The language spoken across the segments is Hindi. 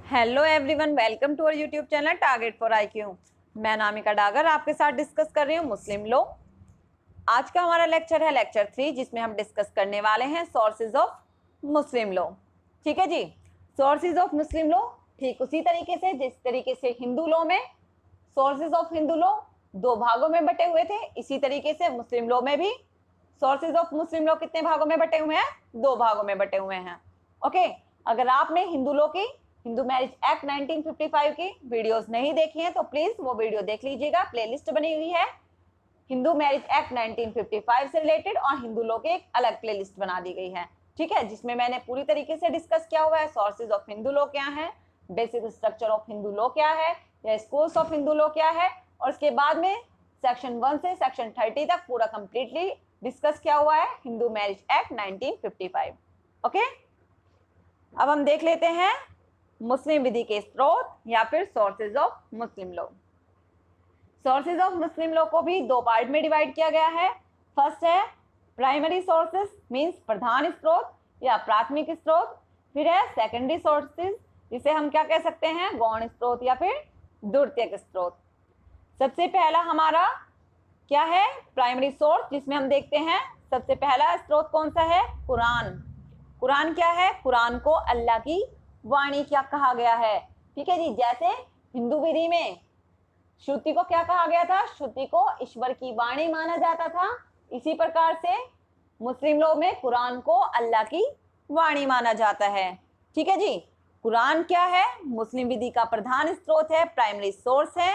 Hello everyone, welcome to our YouTube channel target for IQ. मैं नामिका डागर आपके साथ डिस्कस कर रही हूँ मुस्लिम लॉ। आज का हमारा लेक्चर है लेक्चर 3, जिसमें हम डिस्कस करने वाले हैं सोर्सेज ऑफ मुस्लिम लॉ। ठीक है जी, सोर्सेज ऑफ मुस्लिम लॉ ठीक उसी तरीके से जिस तरीके से हिंदू लॉ में सोर्सेज ऑफ हिंदू लॉ दो भागों में बटे हुए थे, इसी तरीके से मुस्लिम लॉ में भी सोर्सेज ऑफ मुस्लिम लॉ कितने भागों में बटे हुए हैं? दो भागों में बटे हुए हैं। ओके, अगर आपने हिंदू लॉ की हिंदू मैरिज एक्ट 1955 की वीडियोस नहीं देखी हैं तो प्लीज वो वीडियो देख लीजिएगा। प्लेलिस्ट बनी हुई है हिंदू मैरिज एक्ट 1955 से रिलेटेड और हिंदू लॉ की एक अलग प्लेलिस्ट बना दी गई है। ठीक है, जिसमें मैंने पूरी तरीके से डिस्कस किया हुआ है सोर्सेज ऑफ हिंदू लॉ क्या है, basic structure of Hindu law क्या है, या स्कूल्स ऑफ हिंदू लॉ क्या है, और उसके बाद में सेक्शन 1 से सेक्शन 30 तक पूरा कंप्लीटली डिस्कस किया हुआ है हिंदू मैरिज एक्ट 1955। ओके, अब हम देख लेते हैं मुस्लिम विधि के स्रोत या फिर sources of Muslim law. Sources of Muslim law को भी दो पार्ट में डिवाइड किया गया है। फर्स्ट है प्राइमरी सोर्सेज मींस प्रधान स्रोत या प्राथमिक स्रोत, फिर है सेकेंडरी सोर्सेज जिसे हम क्या कह सकते हैं, गौण स्रोत या फिर द्वितीयक स्रोत। सबसे पहला हमारा क्या है, प्राइमरी सोर्स, जिसमें हम देखते हैं सबसे पहला स्रोत कौन सा है, कुरान। कुरान क्या है, कुरान को अल्लाह की वाणी क्या कहा गया है। ठीक है जी, जैसे हिंदू विधि में श्रुति को क्या कहा गया था, श्रुति को ईश्वर की वाणी माना जाता था, इसी प्रकार से मुस्लिम लॉ में कुरान को अल्लाह की वाणी माना जाता है। ठीक है जी, कुरान क्या है, मुस्लिम विधि का प्रधान स्रोत है, प्राइमरी सोर्स है।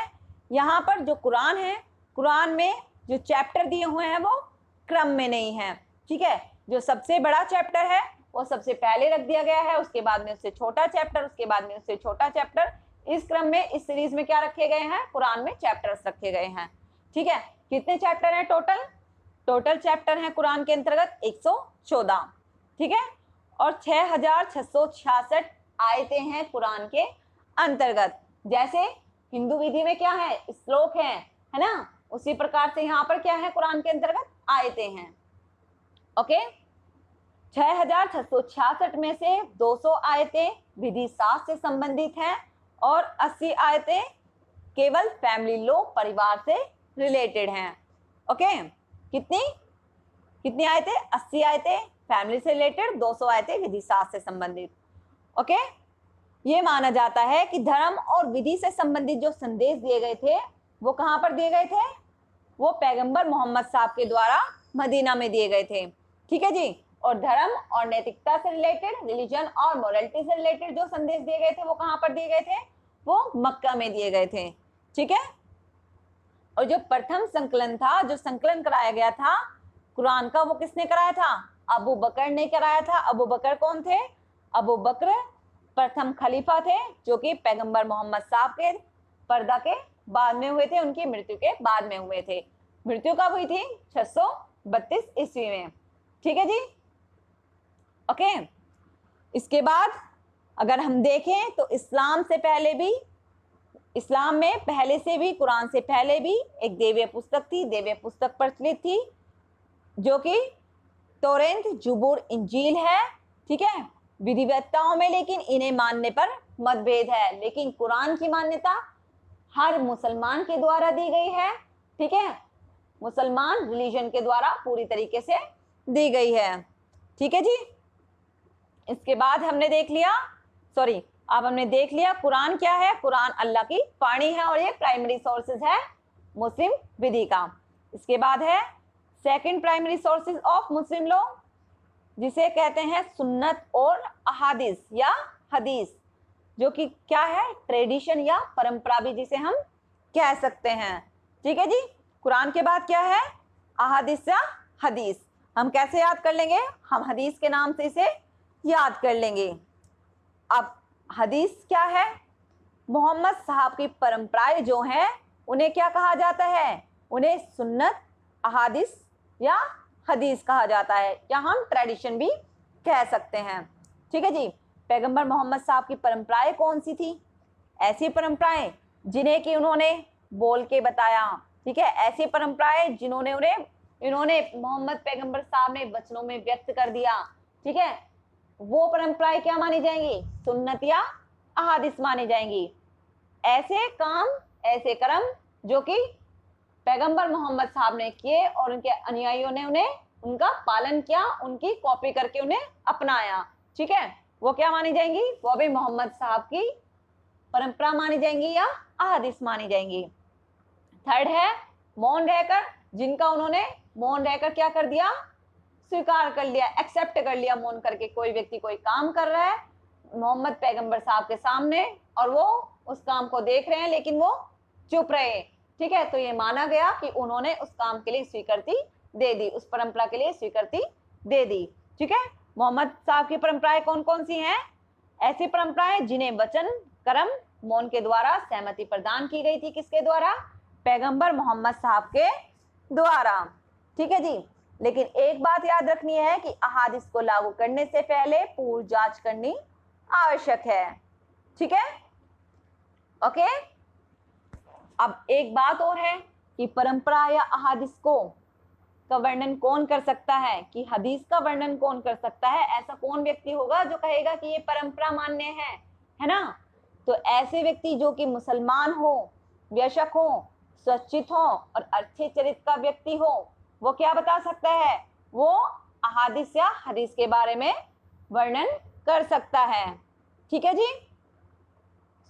यहाँ पर जो कुरान है, कुरान में जो चैप्टर दिए हुए हैं वो क्रम में नहीं है। ठीक है, जो सबसे बड़ा चैप्टर है वो सबसे पहले रख दिया गया है, उसके बाद में उससे छोटा चैप्टर, उसके बाद में उससे छोटा चैप्टर, इस क्रम में इस सीरीज में क्या रखे गए हैं, कुरान में चैप्टर्स रखे गए हैं। ठीक है, कितने चैप्टर हैं टोटल? टोटल चैप्टर हैं कुरान के अंतर्गत 114। ठीक है, और 6666 आयतें हैं कुरान के अंतर्गत। जैसे हिंदू विधि में क्या है, श्लोक है ना, उसी प्रकार से यहाँ पर क्या है, कुरान के अंतर्गत आयतें हैं। ओके, 6666 में से 200 आयतें विधि शास्त्र से संबंधित हैं और 80 आयतें केवल फैमिली लॉ परिवार से रिलेटेड हैं। ओके, कितनी आयतें? 80 आयतें फैमिली से रिलेटेड, 200 आयतें विधि शास्त्र से संबंधित। ओके, ये माना जाता है कि धर्म और विधि से संबंधित जो संदेश दिए गए थे वो कहाँ पर दिए गए थे, वो पैगंबर मोहम्मद साहब के द्वारा मदीना में दिए गए थे। ठीक है जी, और धर्म और नैतिकता से रिलेटेड, रिलीजन और मोरलिटी से रिलेटेड जो संदेश दिए गए थे वो कहाँ पर दिए गए थे, वो मक्का में दिए गए थे। ठीक है, और जो प्रथम संकलन था, जो संकलन कराया गया था कुरान का, वो किसने कराया था? अबू बकर ने कराया था। अबू बकर कौन थे? अबू बकर प्रथम खलीफा थे, जो कि पैगंबर मोहम्मद साहब के पर्दा के बाद में हुए थे, उनकी मृत्यु के बाद में हुए थे। मृत्यु कब हुई थी? 632 ईस्वी में। ठीक है जी, ओके। इसके बाद अगर हम देखें तो इस्लाम से पहले भी, इस्लाम में पहले से भी, कुरान से पहले भी एक देवीय पुस्तक थी, देवीय पुस्तक प्रचलित थी, जो कि तौरात, जबूर, इंजील है। ठीक है, विधिवत्ताओं में लेकिन इन्हें मानने पर मतभेद है, लेकिन कुरान की मान्यता हर मुसलमान के द्वारा दी गई है। ठीक है, मुसलमान रिलीजन के द्वारा पूरी तरीके से दी गई है। ठीक है जी, इसके बाद हमने देख लिया, अब हमने देख लिया कुरान क्या है, कुरान अल्लाह की वाणी है और ये प्राइमरी सोर्सेज है मुस्लिम विधि का। इसके बाद है second primary sources of Muslim law, जिसे कहते हैं सुन्नत और अहादीस या हदीस, जो कि क्या है, ट्रेडिशन या परंपरा भी जिसे हम कह सकते हैं। ठीक है जी, कुरान के बाद क्या है, अहादीस या हदीस। हम कैसे याद कर लेंगे, हम हदीस के नाम से इसे याद कर लेंगे। अब हदीस क्या है, मोहम्मद साहब की परंपराएं जो हैं उन्हें क्या कहा जाता है, उन्हें सुन्नत, अहादीस या हदीस कहा जाता है, या हम ट्रेडिशन भी कह सकते हैं। ठीक है जी, पैगंबर मोहम्मद साहब की परंपराएं कौन सी थी? ऐसी परंपराएं जिन्हें कि उन्होंने बोल के बताया। ठीक है, ऐसी परंपराएं जिन्होंने इन्होंने मोहम्मद पैगंबर साहब ने वचनों में व्यक्त कर दिया। ठीक है, वो परंपराएं क्या मानी जाएंगी, सुन्नत या अहादिस मानी जाएंगी। ऐसे काम, ऐसे कर्म जो कि पैगंबर मोहम्मद साहब ने किए और उनके अनुयायियों ने उन्हें उनका पालन किया, उनकी कॉपी करके उन्हें अपनाया, ठीक है, वो क्या मानी जाएंगी? वो भी मोहम्मद साहब की परंपरा मानी जाएंगी या अहादिस मानी जाएंगी। थर्ड है मौन रहकर, जिनका उन्होंने मौन रहकर क्या कर दिया? स्वीकार कर लिया, एक्सेप्ट कर लिया मौन करके। कोई व्यक्ति कोई काम कर रहा है मोहम्मद पैगंबर साहब के सामने और वो उस काम को देख रहे हैं लेकिन वो चुप रहे, ठीक है, तो ये माना गया कि उन्होंने उस काम के लिए स्वीकृति दे दी, उस परंपरा के लिए स्वीकृति दे दी, ठीक है। मोहम्मद साहब की परंपराएं कौन कौन सी हैं? ऐसी परंपराएं जिन्हें वचन, कर्म, मौन के द्वारा सहमति प्रदान की गई थी। किसके द्वारा? पैगंबर मोहम्मद साहब के द्वारा, ठीक है जी। लेकिन एक बात याद रखनी है कि अहादिस को लागू करने से पहले पूर्व जांच करनी आवश्यक है, ठीक है, ओके। अब एक बात और है कि परंपरा या अहादिस को का वर्णन कौन कर सकता है, कि हदीस का वर्णन कौन कर सकता है? ऐसा कौन व्यक्ति होगा जो कहेगा कि ये परंपरा मान्य है ना? तो ऐसे व्यक्ति जो कि मुसलमान हो, वयस्क हो, स्वच्छित हो और अच्छे चरित्र का व्यक्ति हो, वो क्या बता सकता है? वो अहादिस या हदीस के बारे में वर्णन कर सकता है, ठीक है जी।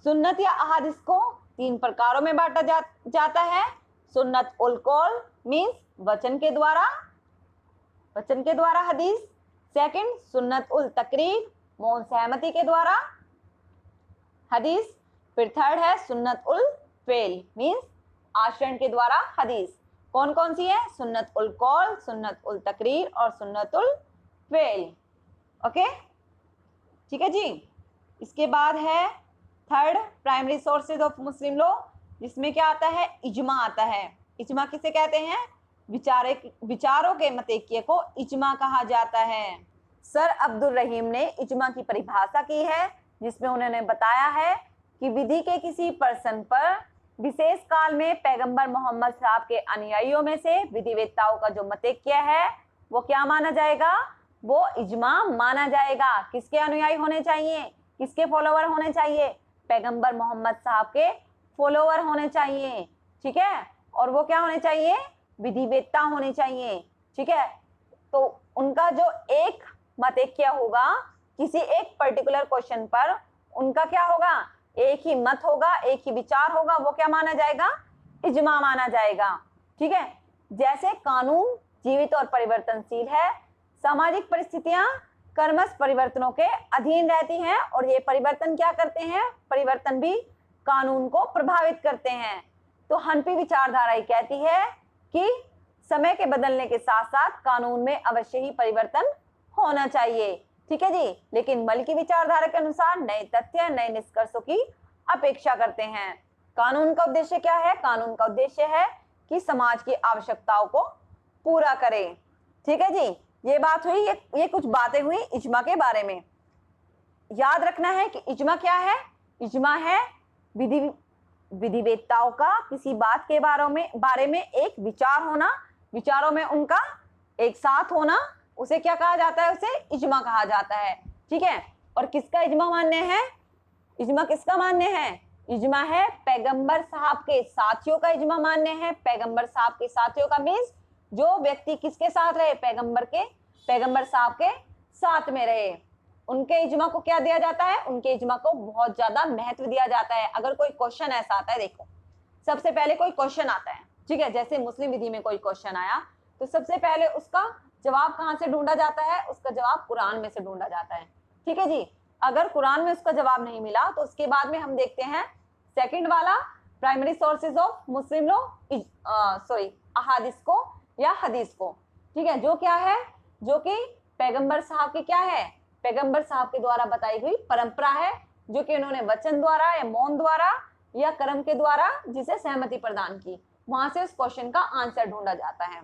सुन्नत या अहादिस को 3 प्रकारों में बांटा जाता है। सुन्नत उल कौल मीन्स वचन के द्वारा हदीस। सेकंड सुन्नत उल तकरीर, मौन सहमति के द्वारा हदीस। फिर थर्ड है सुन्नत उल फेल मीन्स आचरण के द्वारा हदीस। कौन कौन सी है? सुन्नत उल कौल, सुन्नत उल तकरीर और सुन्नत उल फेल, ओके, ठीक है जी। इसके बाद है third primary sources of Muslim law, जिसमें क्या आता है? इजमा आता है। इजमा किसे कहते हैं? विचारों के मतैक्य को इजमा कहा जाता है। सर अब्दुल रहीम ने इजमा की परिभाषा की है, जिसमें उन्होंने बताया है कि विधि के किसी पर्सन पर विशेष काल में पैगंबर मोहम्मद साहब के अनुयायियों में से विधिवेत्ताओं का जो मतैक्य है वो क्या माना जाएगा? वो इजमा माना जाएगा। किसके अनुयायी होने चाहिए? किसके फॉलोवर होने चाहिए? पैगंबर मोहम्मद साहब के फॉलोवर होने चाहिए, ठीक है। और वो क्या होने चाहिए? विधिवेत्ता होने चाहिए, ठीक है। तो उनका जो एक मतैक्य होगा किसी एक पर्टिकुलर क्वेश्चन पर, उनका क्या होगा? एक ही मत होगा, एक ही विचार होगा, वो क्या माना जाएगा? इजमा माना जाएगा, ठीक है। जैसे कानून जीवित और परिवर्तनशील है, सामाजिक परिस्थितियां क्रमश परिवर्तनों के अधीन रहती हैं और ये परिवर्तन क्या करते हैं? परिवर्तन भी कानून को प्रभावित करते हैं। तो हनफी विचारधारा ही कहती है कि समय के बदलने के साथ साथ कानून में अवश्य ही परिवर्तन होना चाहिए, ठीक है जी। लेकिन मलिकी विचारधारा के अनुसार नए तथ्य, नए निष्कर्षों की अपेक्षा करते हैं। कानून का उद्देश्य क्या है? कानून का उद्देश्य है कि समाज की आवश्यकताओं को पूरा करे, ठीक है जी। ये बात हुई, ये कुछ बातें हुई इजमा के बारे में। याद रखना है कि इजमा क्या है? इजमा है विधिवेत्ताओं का किसी बात के बारे में एक विचार होना, विचारों में उनका एक साथ होना, उसे क्या कहा जाता है? उसे इजमा कहा जाता है, ठीक है। और किसका इजमा मान्य है? इजमा किसका मान्य है? इजमा है पैगंबर साहब के साथियों का इजमा मान्य है। पैगंबर साहब के साथियों का मीन्स जो व्यक्ति किसके साथ रहे? पैगंबर साहब के साथ में रहे, उनके इजमा को क्या दिया जाता है? उनके इजमा को बहुत ज्यादा महत्व दिया जाता है। अगर कोई क्वेश्चन ऐसा आता है, देखो सबसे पहले कोई क्वेश्चन आता है, ठीक है, जैसे मुस्लिम विधि में कोई क्वेश्चन आया तो सबसे पहले उसका जवाब कहाँ से ढूंढा जाता है? उसका जवाब कुरान में से ढूंढा जाता है, ठीक है जी। अगर कुरान में उसका जवाब नहीं मिला तो उसके बाद में हम देखते हैं सेकंड वाला primary sources of Muslim law, अहादिस को या हदीस को, ठीक है, जो क्या है? जो कि पैगंबर साहब की क्या है? पैगंबर साहब के द्वारा बताई हुई परंपरा है, जो कि उन्होंने वचन द्वारा या मौन द्वारा या कर्म के द्वारा जिसे सहमति प्रदान की, वहां से उस क्वेश्चन का आंसर ढूंढा जाता है,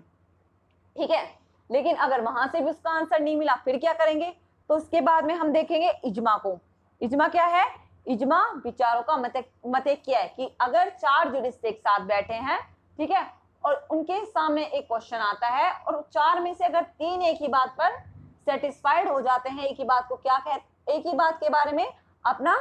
ठीक है। लेकिन अगर वहां से भी उसका आंसर नहीं मिला फिर क्या करेंगे? तो उसके बाद में हम देखेंगे इजमा को। इजमा क्या है? इजमा विचारों का मतैक्य है कि अगर 4 जुरिस्ट एक साथ बैठे हैं, ठीक है, और उनके सामने एक क्वेश्चन आता है और 4 में से अगर 3 एक ही बात पर सेटिस्फाइड हो जाते हैं, एक ही बात के बारे में अपना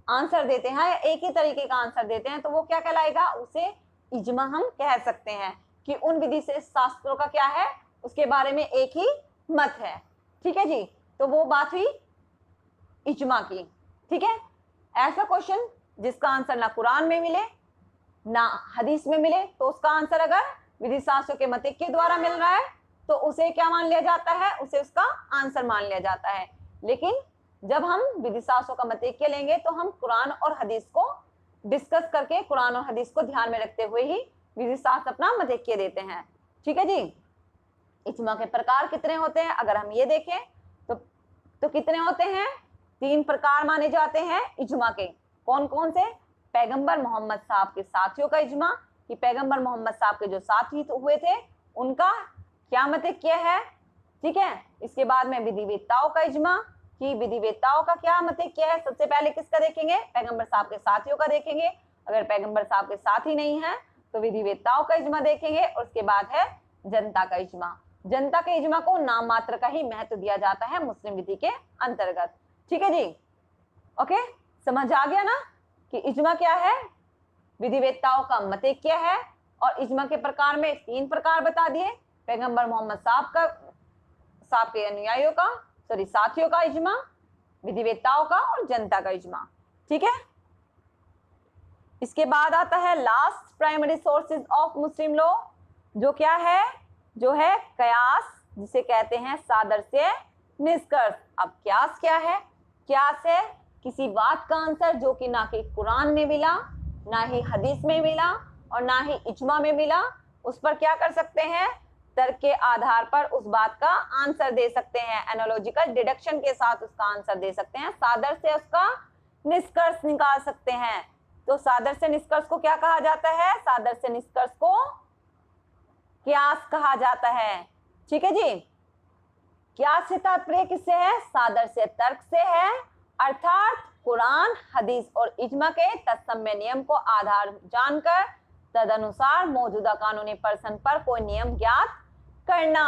आंसर देते हैं या एक ही तरीके का आंसर देते हैं तो वो क्या कहलाएगा, उसे इजमा हम कह सकते हैं कि उन विधि से शास्त्रों का क्या है, उसके बारे में एक ही मत है। ठीक है जी, तो वो बात हुई इजमा की। ठीक है, ऐसा क्वेश्चन जिसका आंसर ना कुरान में मिले ना हदीस में मिले, तो उसका आंसर अगर विधि शास्त्रों के मत के द्वारा मिल रहा है तो उसे क्या मान लिया जाता है, उसे उसका आंसर मान लिया जाता है। लेकिन जब हम विधि शास्त्रों का मत के लेंगे तो हम कुरान और हदीस को डिस्कस करके, कुरान और हदीस को ध्यान में रखते हुए ही विधि शास्त्र अपना मत के देते हैं। ठीक है जी, इज्मा के प्रकार कितने होते हैं, अगर हम ये देखें तो कितने होते हैं, 3 प्रकार माने जाते हैं इज्मा के। कौन कौन से, पैगंबर मोहम्मद साहब के साथियों का इज्मा, कि पैगंबर मोहम्मद साहब के जो साथी हुए थे उनका क्या मत किया है। ठीक है, इसके बाद में विधिवेत्ताओं का इज्मा, कि विधिवेत्ताओं का क्या मत किया है। सबसे पहले किसका देखेंगे, पैगंबर साहब के साथियों का देखेंगे, अगर पैगंबर साहब के साथी नहीं है तो विधिवेत्ताओं का इज्मा देखेंगे। और उसके बाद है जनता का इज्मा। जनता के इज्मा को नाम मात्र का ही महत्व दिया जाता है मुस्लिम विधि के अंतर्गत। ठीक है जी, ओके, समझ आ गया ना कि इज्मा क्या है, विधिवेत्ताओं का मत क्या है, और इज्मा के प्रकार में 3 प्रकार बता दिए, पैगंबर मोहम्मद साहब के अनुयायियों का, सॉरी साथियों का इज्मा, विधिवेत्ताओं का और जनता का इज्मा। ठीक है, इसके बाद आता है last primary sources of Muslim law, जो क्या है, जो है कयास, जिसे कहते हैं सादर से निष्कर्ष। अब क्यास क्या है, क्यास है किसी बात का आंसर जो कि ना कि कुरान में मिला, ना ही हदीस में मिला और ना ही इज्मा में मिला, उस पर क्या कर सकते हैं, तर्क के आधार पर उस बात का आंसर दे सकते हैं, एनालॉजिकल डिडक्शन के साथ उसका आंसर दे सकते हैं, सादर से उसका निष्कर्ष निकाल सकते हैं। तो सादर से निष्कर्ष को क्या कहा जाता है, सादर से निष्कर्ष को क्यास कहा जाता है। ठीक है जी, क्यास से तात्पर्य किससे है, सादर से तर्क से है, अर्थात कुरान हदीस और इज्मा के तत्सम्य नियम को आधार जानकर तदनुसार मौजूदा कानूनी पर्सन पर कोई नियम ज्ञात करना।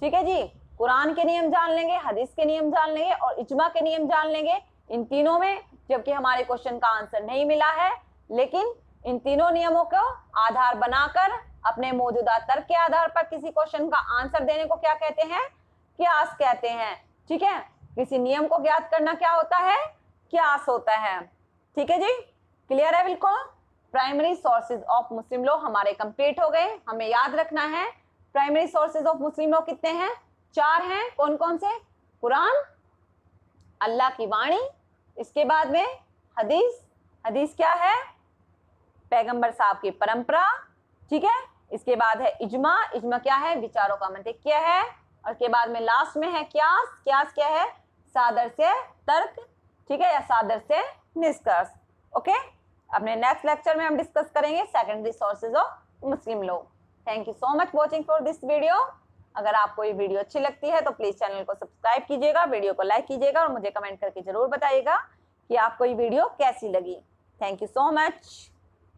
ठीक है जी, कुरान के नियम जान लेंगे, हदीस के नियम जान लेंगे और इज्मा के नियम जान लेंगे। इन तीनों में जबकि हमारे क्वेश्चन का आंसर नहीं मिला है, लेकिन इन तीनों नियमों को आधार बनाकर अपने मौजूदा तर्क के आधार पर किसी क्वेश्चन का आंसर देने को क्या कहते हैं, क्यास कहते हैं। ठीक है, किसी नियम को ज्ञात करना क्या होता है, क्यास होता है। ठीक है जी, क्लियर है बिल्कुल। Primary sources of Muslim law हमारे कंप्लीट हो गए। हमें याद रखना है primary sources of Muslim law कितने हैं, 4 हैं। कौन कौन से, कुरान, अल्लाह की वाणी, इसके बाद में हदीस, हदीस क्या है, पैगंबर साहब की परंपरा। ठीक है, इसके बाद है इज्मा, इज्मा क्या है, विचारों का मंतिक क्या है, और के बाद में लास्ट में है क्यास, क्यास क्या है, सादर से तर्क। ठीक है, या सादर से निष्कर्ष। ओके, अपने नेक्स्ट लेक्चर में हम डिस्कस करेंगे secondary sources of Muslim law. Thank you so much watching for this video. अगर आपको ये वीडियो अच्छी लगती है तो प्लीज चैनल को सब्सक्राइब कीजिएगा, वीडियो को लाइक कीजिएगा और मुझे कमेंट करके जरूर बताइएगा कि आपको ये वीडियो कैसी लगी। Thank you so much.